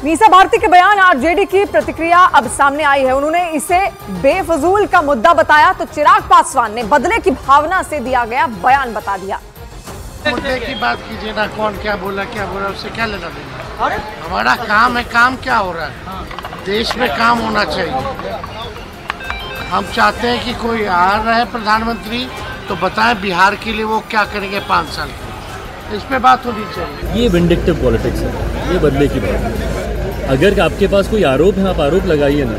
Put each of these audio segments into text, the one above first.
मीसा भारती के बयान आरजेडी की प्रतिक्रिया अब सामने आई है। उन्होंने इसे बेफजूल का मुद्दा बताया तो चिराग पासवान ने बदले की भावना से दिया गया बयान बता दिया। मुद्दे की बात कीजिए ना, कौन क्या बोला उससे क्या लेना देना। हमारा काम है, काम क्या हो रहा है, देश में काम होना चाहिए। हम चाहते हैं कि कोई आ रहा है प्रधानमंत्री तो बताएं बिहार के लिए वो क्या करेंगे 5 साल के, इस पे बात होनी चाहिए। ये विंडिक्टिव पॉलिटिक्स है, ये बदले की बात है। अगर आपके पास कोई आरोप है, आप आरोप लगाइए ना।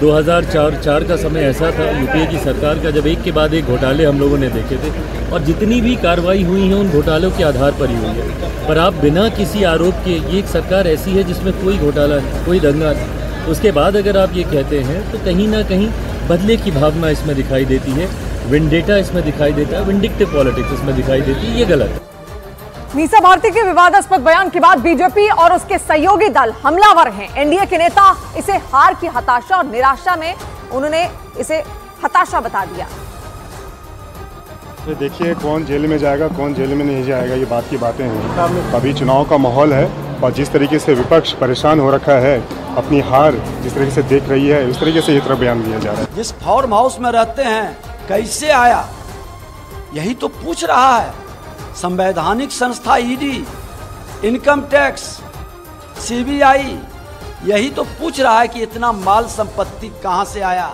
2004 का समय ऐसा था यूपीए की सरकार का, जब एक के बाद एक घोटाले हम लोगों ने देखे थे और जितनी भी कार्रवाई हुई है उन घोटालों के आधार पर ही हुई है। पर आप बिना किसी आरोप के, ये एक सरकार ऐसी है जिसमें कोई घोटाला नहीं, कोई दंगा नहीं, उसके बाद अगर आप ये कहते हैं तो कहीं ना कहीं बदले की भावना इसमें दिखाई देती है, विंडेटा इसमें दिखाई देता है, विंडिक्टिव पॉलिटिक्स इसमें दिखाई देती है। ये गलत है। मीसा भारती के विवादास्पद बयान के बाद बीजेपी और उसके सहयोगी दल हमलावर हैं। एनडीए के नेता इसे हार की हताशा और निराशा में उन्होंने इसे हताशा बता दिया। देखिए कौन जेल में जाएगा, कौन जेल में नहीं जाएगा, ये बात की बातें हैं। अभी चुनाव का माहौल है और जिस तरीके से विपक्ष परेशान हो रखा है, अपनी हार जिस तरीके से देख रही है, उस तरीके से ये तरह बयान दिया जा रहा है। जिस फार्म हाउस में रहते हैं कैसे आया, यही तो पूछ रहा है। संवैधानिक संस्था ईडी, इनकम टैक्स, सीबीआई यही तो पूछ रहा है कि इतना माल संपत्ति कहां से आया।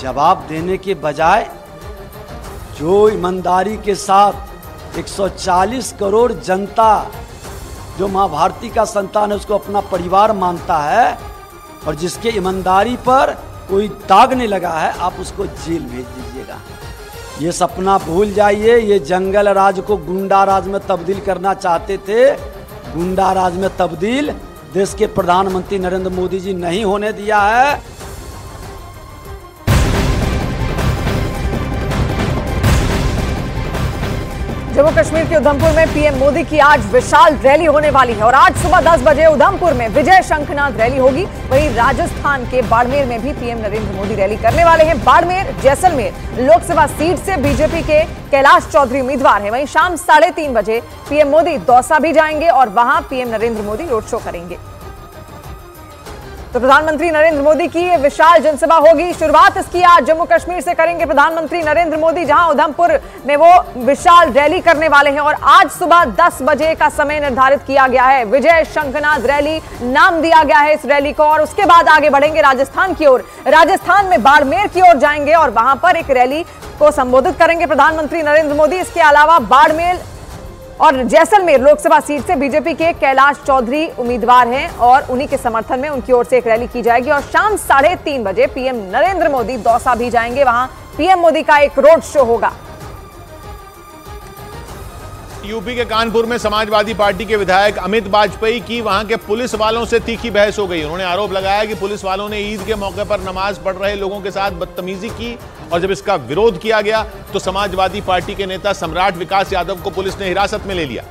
जवाब देने के बजाय जो ईमानदारी के साथ 140 करोड़ जनता जो मां भारती का संतान है उसको अपना परिवार मानता है और जिसके ईमानदारी पर कोई दाग नहीं लगा है, आप उसको जेल भेज दीजिएगा। ये सपना भूल जाइए। ये जंगल राज को गुंडा राज में तब्दील करना चाहते थे, गुंडा राज में तब्दील देश के प्रधानमंत्री नरेंद्र मोदी जी नहीं होने दिया है। जम्मू कश्मीर के उधमपुर में पीएम मोदी की आज विशाल रैली होने वाली है और आज सुबह 10 बजे उधमपुर में विजय शंखनाद रैली होगी। वहीं राजस्थान के बाड़मेर में भी पीएम नरेंद्र मोदी रैली करने वाले हैं। बाड़मेर जैसलमेर लोकसभा सीट से बीजेपी के कैलाश चौधरी उम्मीदवार हैं। वहीं शाम 3:30 बजे पीएम मोदी दौसा भी जाएंगे और वहां PM Narendra Modi road show करेंगे। तो प्रधानमंत्री नरेंद्र मोदी की ये विशाल जनसभा होगी। शुरुआत इसकी आज जम्मू कश्मीर से करेंगे प्रधानमंत्री नरेंद्र मोदी, जहां उधमपुर में वो विशाल रैली करने वाले हैं और आज सुबह 10 बजे का समय निर्धारित किया गया है। विजय शंखनाद रैली नाम दिया गया है इस रैली को और उसके बाद आगे बढ़ेंगे राजस्थान की ओर। राजस्थान में बाड़मेर की ओर जाएंगे और वहां पर एक रैली को संबोधित करेंगे प्रधानमंत्री नरेंद्र मोदी। इसके अलावा बाड़मेर और जैसलमेर लोकसभा सीट से बीजेपी के कैलाश चौधरी उम्मीदवार हैं और उन्हीं के समर्थन में उनकी ओर से एक रैली की जाएगी और शाम 3:30 बजे पीएम नरेंद्र मोदी दौसा भी जाएंगे। वहां पीएम मोदी का एक रोड शो होगा। यूपी के कानपुर में समाजवादी पार्टी के विधायक अमित वाजपेयी की वहां के पुलिस वालों से तीखी बहस हो गई। उन्होंने आरोप लगाया कि पुलिस वालों ने ईद के मौके पर नमाज पढ़ रहे लोगों के साथ बदतमीजी की और जब इसका विरोध किया गया तो समाजवादी पार्टी के नेता सम्राट विकास यादव को पुलिस ने हिरासत में ले लिया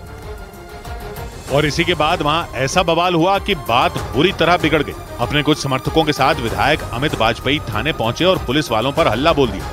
और इसी के बाद वहां ऐसा बवाल हुआ कि बात बुरी तरह बिगड़ गई। अपने कुछ समर्थकों के साथ विधायक अमित वाजपेयी थाने पहुंचे और पुलिस वालों पर हल्ला बोल दिया।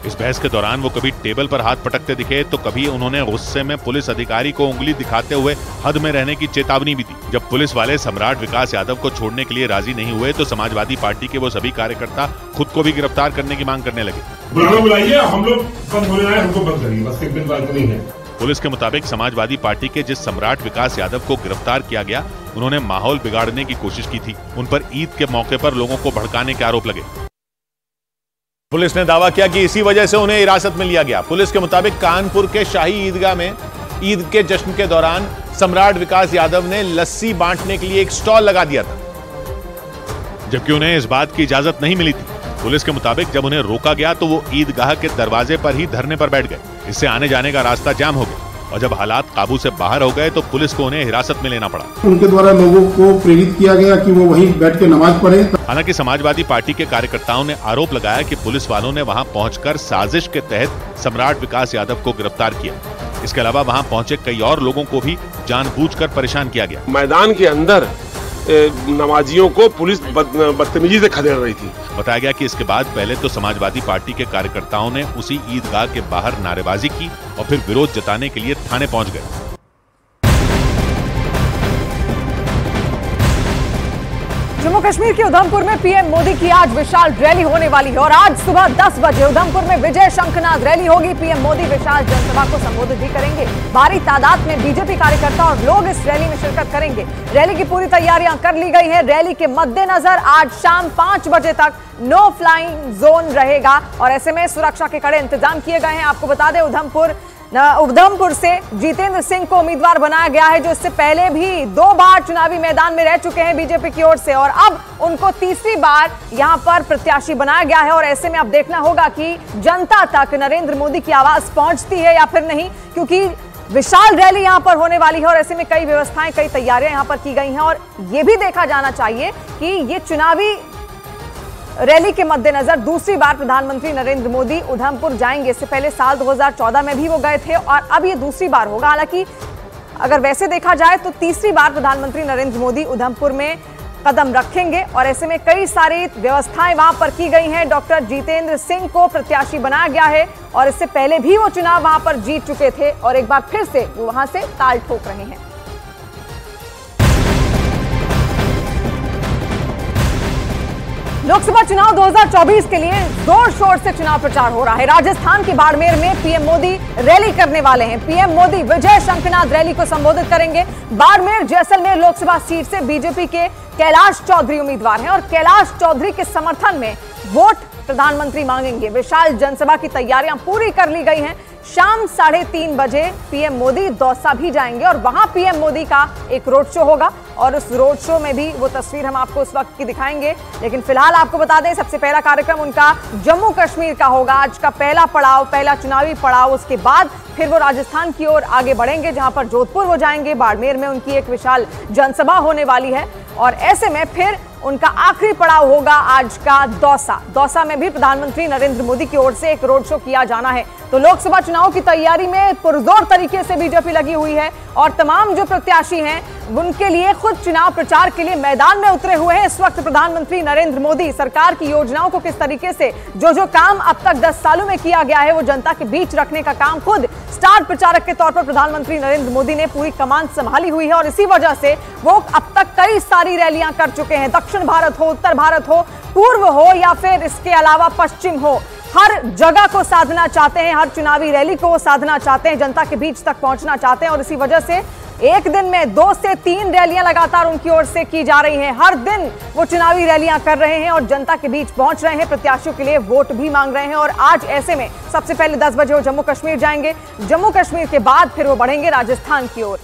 इस बहस के दौरान वो कभी टेबल पर हाथ पटकते दिखे तो कभी उन्होंने गुस्से में पुलिस अधिकारी को उंगली दिखाते हुए हद में रहने की चेतावनी भी दी। जब पुलिस वाले सम्राट विकास यादव को छोड़ने के लिए राजी नहीं हुए तो समाजवादी पार्टी के वो सभी कार्यकर्ता खुद को भी गिरफ्तार करने की मांग करने लगे। हम लोग बंद हो रहे हैं, हमको बंद करिए, बस एक दिन बात नहीं है। पुलिस के मुताबिक समाजवादी पार्टी के जिस सम्राट विकास यादव को गिरफ्तार किया गया उन्होंने माहौल बिगाड़ने की कोशिश की थी। उन पर ईद के मौके पर लोगों को भड़काने के आरोप लगे। पुलिस ने दावा किया कि इसी वजह से उन्हें हिरासत में लिया गया। पुलिस के मुताबिक कानपुर के शाही ईदगाह में ईद के जश्न के दौरान सम्राट विकास यादव ने लस्सी बांटने के लिए एक स्टॉल लगा दिया था, जबकि उन्हें इस बात की इजाजत नहीं मिली थी। पुलिस के मुताबिक जब उन्हें रोका गया तो वो ईदगाह के दरवाजे पर ही धरने पर बैठ गए। इससे आने जाने का रास्ता जाम हो गया और जब हालात काबू से बाहर हो गए तो पुलिस को उन्हें हिरासत में लेना पड़ा। उनके द्वारा लोगों को प्रेरित किया गया कि वो वहीं बैठ के नमाज पढ़े। हालांकि समाजवादी पार्टी के कार्यकर्ताओं ने आरोप लगाया कि पुलिस वालों ने वहां पहुंचकर साजिश के तहत सम्राट विकास यादव को गिरफ्तार किया। इसके अलावा वहां पहुंचे कई और लोगों को भी जानबूझकर परेशान किया गया। मैदान के अंदर नमाजियों को पुलिस बदतमीजी से खदेड़ रही थी। बताया गया कि इसके बाद पहले तो समाजवादी पार्टी के कार्यकर्ताओं ने उसी ईदगाह के बाहर नारेबाजी की और फिर विरोध जताने के लिए थाने पहुंच गए। जम्मू कश्मीर के उधमपुर में पीएम मोदी की आज विशाल रैली होने वाली है और आज सुबह 10 बजे उधमपुर में विजय शंखनाद रैली होगी। पीएम मोदी विशाल जनसभा को संबोधित भी करेंगे। भारी तादाद में बीजेपी कार्यकर्ता और लोग इस रैली में शिरकत करेंगे। रैली की पूरी तैयारियां कर ली गई हैं। रैली के मद्देनजर आज शाम 5 बजे तक नो फ्लाइंग जोन रहेगा और ऐसे में सुरक्षा के कड़े इंतजाम किए गए हैं। आपको बता दें उधमपुर से जितेंद्र सिंह को उम्मीदवार बनाया गया है, जो इससे पहले भी 2 बार चुनावी मैदान में रह चुके हैं बीजेपी की ओर से और अब उनको तीसरी बार यहां पर प्रत्याशी बनाया गया है। और ऐसे में अब देखना होगा कि जनता तक नरेंद्र मोदी की आवाज पहुंचती है या फिर नहीं, क्योंकि विशाल रैली यहां पर होने वाली है और ऐसे में कई व्यवस्थाएं, कई तैयारियां यहां पर की गई हैं। और यह भी देखा जाना चाहिए कि ये चुनावी रैली के मद्देनजर दूसरी बार प्रधानमंत्री नरेंद्र मोदी उधमपुर जाएंगे। इससे पहले साल 2014 में भी वो गए थे और अब ये दूसरी बार होगा। हालांकि अगर वैसे देखा जाए तो तीसरी बार प्रधानमंत्री नरेंद्र मोदी उधमपुर में कदम रखेंगे और ऐसे में कई सारी व्यवस्थाएं वहां पर की गई हैं। डॉक्टर जितेंद्र सिंह को प्रत्याशी बनाया गया है और इससे पहले भी वो चुनाव वहां पर जीत चुके थे और एक बार फिर से वो वहां से ताल ठोक रहे हैं। लोकसभा चुनाव 2024 के लिए जोर शोर से चुनाव प्रचार हो रहा है। राजस्थान के बाड़मेर में पीएम मोदी रैली करने वाले हैं। पीएम मोदी विजय शंखनाद रैली को संबोधित करेंगे। बाड़मेर जैसलमेर लोकसभा सीट से बीजेपी के कैलाश चौधरी उम्मीदवार हैं और कैलाश चौधरी के समर्थन में वोट प्रधानमंत्री मांगेंगे। विशाल जनसभा की तैयारियां पूरी कर ली गई हैं। शाम 3:30 बजे पीएम मोदी दौसा भी जाएंगे और वहां पीएम मोदी का एक रोड शो होगा और उस रोड शो में भी वो तस्वीर हम आपको उस वक्त की दिखाएंगे। लेकिन फिलहाल आपको बता दें, सबसे पहला कार्यक्रम उनका जम्मू कश्मीर का होगा। आज का पहला पड़ाव, पहला चुनावी पड़ाव, उसके बाद फिर वो राजस्थान की ओर आगे बढ़ेंगे, जहां पर जोधपुर वो जाएंगे। बाड़मेर में उनकी एक विशाल जनसभा होने वाली है और ऐसे में फिर उनका आखिरी पड़ाव होगा आज का दौसा में भी प्रधानमंत्री नरेंद्र मोदी की ओर से एक रोड शो किया जाना है। तो लोकसभा चुनाव की तैयारी में पुरजोर तरीके से बीजेपी लगी हुई है और तमाम जो प्रत्याशी हैं उनके लिए खुद चुनाव प्रचार के लिए मैदान में उतरे हुए हैं। इस वक्त प्रधानमंत्री नरेंद्र मोदी सरकार की योजनाओं को किस तरीके से जो काम अब तक 10 सालों में किया गया है वो जनता के बीच रखने का काम खुद स्टार प्रचारक के तौर पर प्रधानमंत्री नरेंद्र मोदी ने पूरी कमान संभाली हुई है और इसी वजह से वो अब तक कई सारी रैलियां कर चुके हैं। दक्षिण भारत हो, उत्तर भारत हो, पूर्व हो या फिर इसके अलावा पश्चिम हो, हर जगह को साधना चाहते हैं, हर चुनावी रैली को वो साधना चाहते हैं, जनता के बीच तक पहुंचना चाहते हैं और इसी वजह से एक दिन में 2 से 3 रैलियां लगातार उनकी ओर से की जा रही हैं। हर दिन वो चुनावी रैलियां कर रहे हैं और जनता के बीच पहुंच रहे हैं, प्रत्याशियों के लिए वोट भी मांग रहे हैं। और आज ऐसे में सबसे पहले 10 बजे वो जम्मू कश्मीर जाएंगे। जम्मू कश्मीर के बाद फिर वो बढ़ेंगे राजस्थान की ओर।